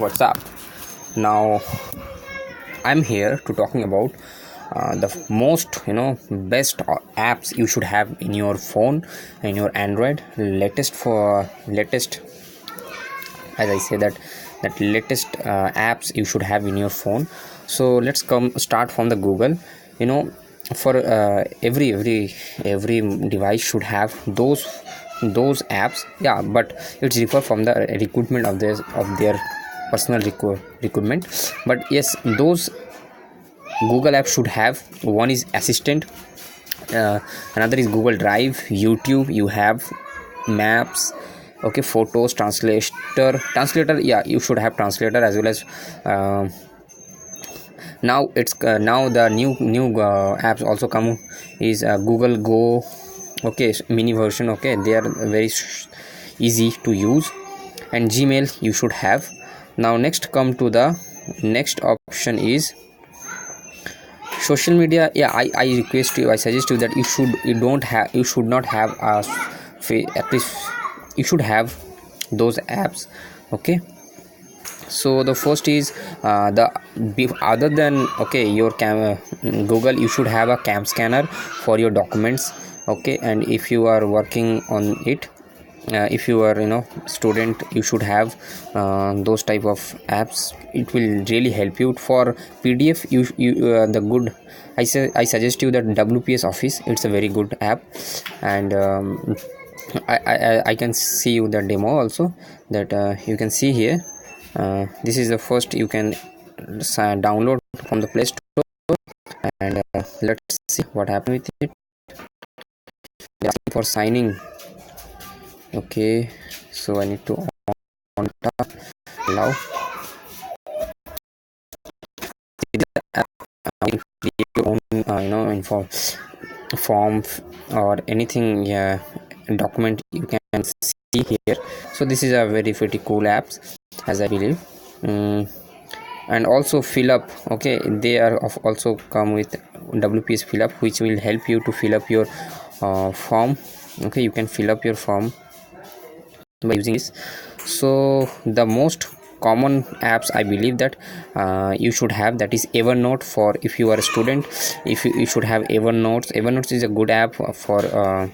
What's up? Now I'm here to talking about the most best apps you should have in your phone, in your Android. Latest, as I say that latest apps you should have in your phone. So let's come start from the Google. You know, for every device should have those apps. Yeah, but it's differ from the recruitment of their personal requirement. But yes, those Google apps should have. One is Assistant, another is Google Drive, YouTube. You have Maps, okay, Photos, translator. Yeah, you should have translator as well as now the new apps also come is Google Go, okay, mini version. Okay, they are very easy to use. And Gmail you should have. Now next come to the next option is social media. Yeah, I request you, I suggest you that you should not have at least you should have those apps. Okay, so the first is other than, okay, your Google, you should have a cam scanner for your documents. Okay, and if you are working on it, if you are student, you should have those type of apps. It will really help you. For PDF, the good, I suggest you that WPS Office. It's a very good app. And I can see you the demo also, that you can see here. This is the first you can download from the Play Store. And let's see what happened with it. For signing, okay, so I need to on top allow. Create your own info form or anything, yeah, document you can see here. So this is a very pretty cool apps, as I believe. And also fill up, okay, they are also come with WPS fill up, which will help you to fill up your form. Okay, you can fill up your form by using this. So the most common apps I believe that you should have, that is Evernote. For if you are a student, if you should have Evernote is a good app for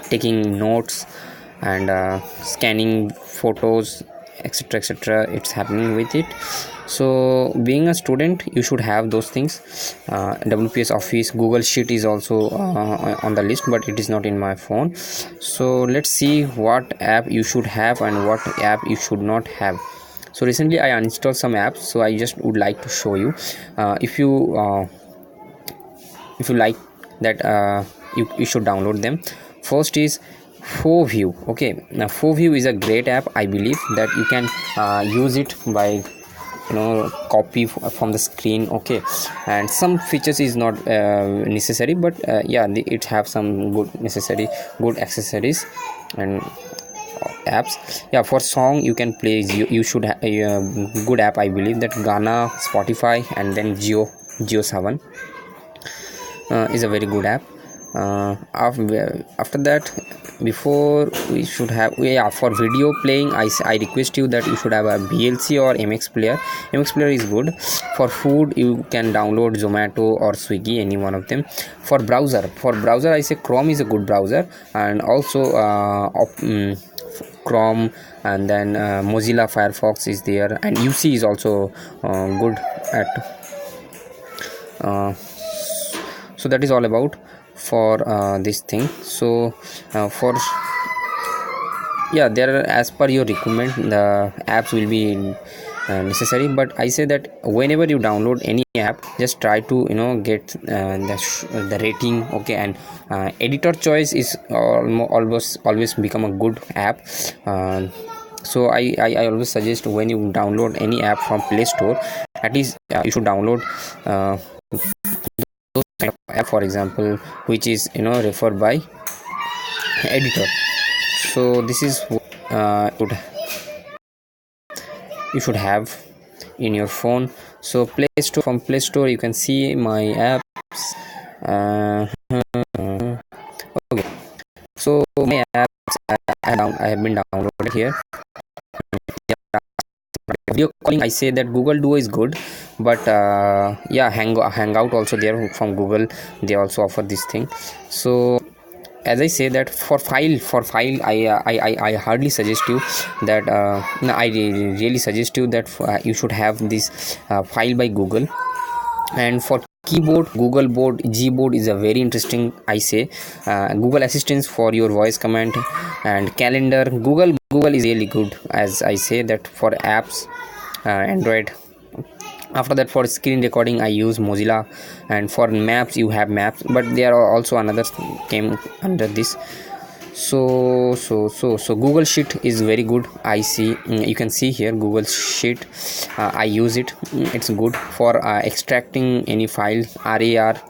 taking notes and scanning photos, etc. It's happening with it. So being a student, you should have those things. WPS Office, Google Sheet is also on the list, but it is not in my phone. So let's see what app you should have and what app you should not have. So recently I uninstalled some apps, so I just would like to show you. If you like that, you should download them. First is View. Okay, now View is a great app. I believe that you can use it by copy from the screen. Okay, and some features is not necessary, but yeah, it have some good accessories and apps. Yeah, for song you can play, you should have a good app, I believe, that Ghana, Spotify, and then Geo 7 is a very good app. After that, before we should have, yeah, for video playing, I request you that you should have a BLC or MX player. MX player is good. For food, you can download Zomato or Swiggy, any one of them. For browser, I say Chrome is a good browser, and also Chrome, and then Mozilla Firefox is there, and UC is also good at so that is all about for this thing. So for, yeah, there are, as per your requirement, the apps will be necessary. But I say that whenever you download any app, just try to get the rating. Okay, and editor choice is always become a good app. So I always suggest, when you download any app from Play Store, at least you should download those kind of app, for example, which is referred by editor. So this is you should have in your phone. So from Play Store you can see my apps. Okay, so my apps I have been downloaded here. video calling, I say that Google Duo is good, but yeah, Hangout also there from Google, they also offer this thing. So as I say that for file I hardly suggest you that no, I really suggest you that you should have this file by Google. And for keyboard, Google board, Gboard is a very interesting, I say. Google Assistance for your voice command, and calendar, Google is really good, as I say that for apps, Android. After that, for screen recording I use Mozilla, and for maps you have maps, but there are also another came under this. So Google Sheet is very good, I see. You can see here Google Sheet, I use it. It's good for extracting any file, RAR,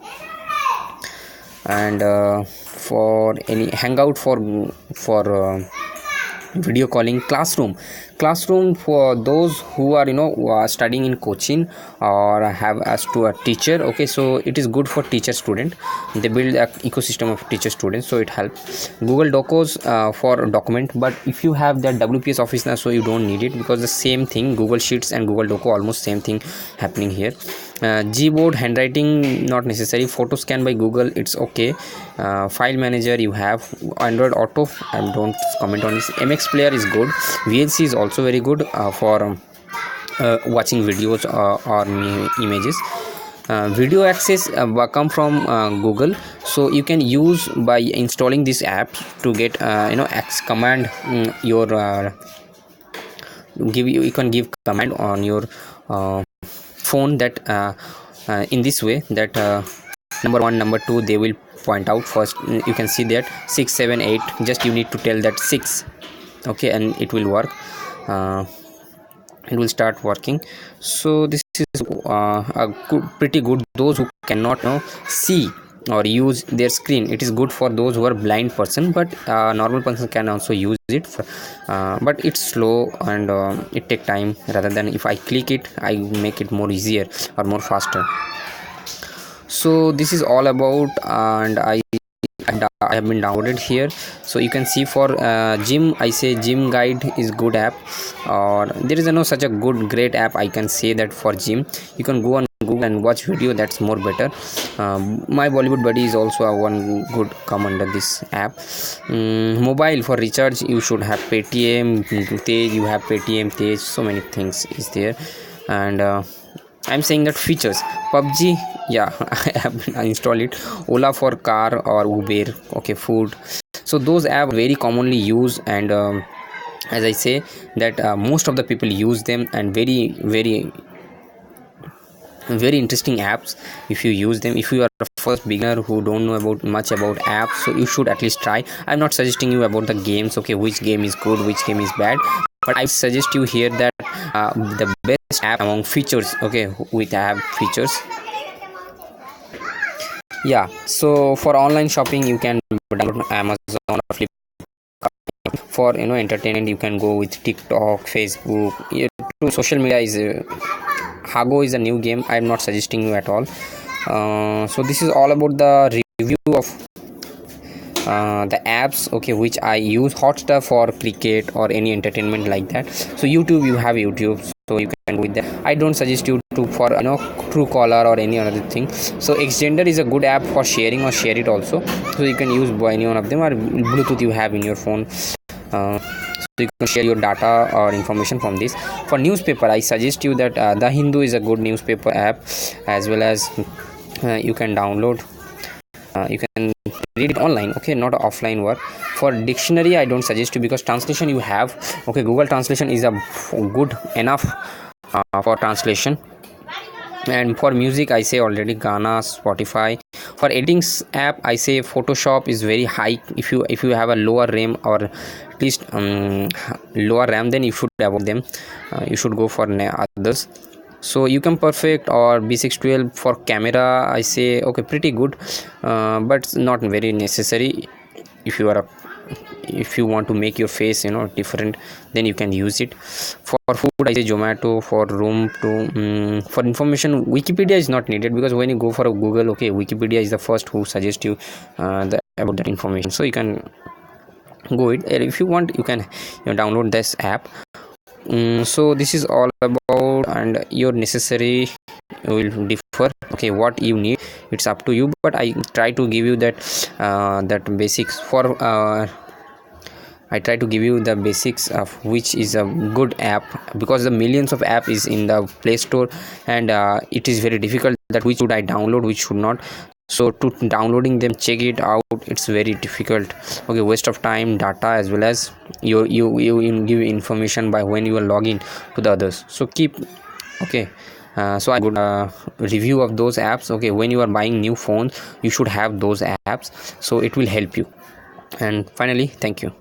and for any Hangout, for video calling. Classroom for those who are studying in coaching or have as to a teacher. Okay, so it is good for teacher student. They build a ecosystem of teacher students, so it helps. Google Docos for document, but if you have that WPS Office now, so you don't need it, because the same thing, Google Sheets and Google Doco, almost same thing happening here. Gboard, handwriting not necessary. Photo scan by Google, it's okay. File manager you have. Android Auto, I don't comment on this. MX Player is good. VLC is also very good for watching videos or images. Video access come from Google, so you can use by installing this app to get X command. You can give command on your phone that in this way that number 1, number 2, they will point out first. You can see that 6, 7, 8, just you need to tell that 6, okay, and it will work. It will start working. So this is pretty good. Those who cannot see or use their screen, it is good for those who are blind person, but normal person can also use it but it's slow and it take time, rather than if I click it, I make it more easier or more faster. So this is all about, and I have been downloaded here. So you can see for gym, I say Gym Guide is good app, or there is no such a great app I can say that for gym. You can go on Google and watch video, that's more better. My Bollywood Buddy is also a one good come under this app. Mobile, for recharge you should have Paytm, Tej, you have Paytm, Tej, so many things is there. And I'm saying that features, PUBG, yeah, I have installed it. Ola for car or Uber, okay, food. So those apps very commonly used, and as I say that most of the people use them, and very interesting apps if you use them. If you are a first beginner who don't know much about apps, so you should at least try. I'm not suggesting you about the games, okay, which game is good, which game is bad, but I suggest you here that the best app among features, okay, with app features. Yeah, so for online shopping you can download Amazon or Flipkart. For entertainment you can go with TikTok, Facebook. To social media is Hago is a new game, I am not suggesting you at all. So this is all about the review of the apps, okay, which I use. Hotstar for cricket or any entertainment like that. So YouTube, you have YouTube, so you can go with that. I don't suggest you to for Truecaller or any other thing. So Extender is a good app for sharing, or share it also, so you can use by any one of them, or Bluetooth you have in your phone. So you can share your data or information from this. For newspaper, I suggest you that The Hindu is a good newspaper app, as well as you can download, you can read it online, okay, not offline work. For dictionary, I don't suggest you, because translation you have, okay, Google Translation is a good enough for translation. And for music, I say already Ghana, Spotify. For editing app, I say Photoshop is very high. If you have a lower RAM, or at least lower RAM, then you should avoid them. You should go for others. So you can perfect or B612. For camera, I say okay, pretty good, but not very necessary. If you want to make your face different, then you can use it. For food, I say Zomato. For room to for information, Wikipedia is not needed, because when you go for a Google, okay, Wikipedia is the first who suggest you about that information, so you can go it. If you want, you can download this app. So this is all about, and your necessary will differ. Okay, what you need, it's up to you, but I try to give you that basics for I try to give you the basics of which is a good app, because the millions of app is in the Play Store, and it is very difficult that which should I download, which should not. So to downloading them, check it out, it's very difficult. Okay, waste of time, data, as well as you give information by when you are logging to the others. So keep, okay. So I good review of those apps. Okay, when you are buying new phones, you should have those apps, so it will help you. And finally, thank you.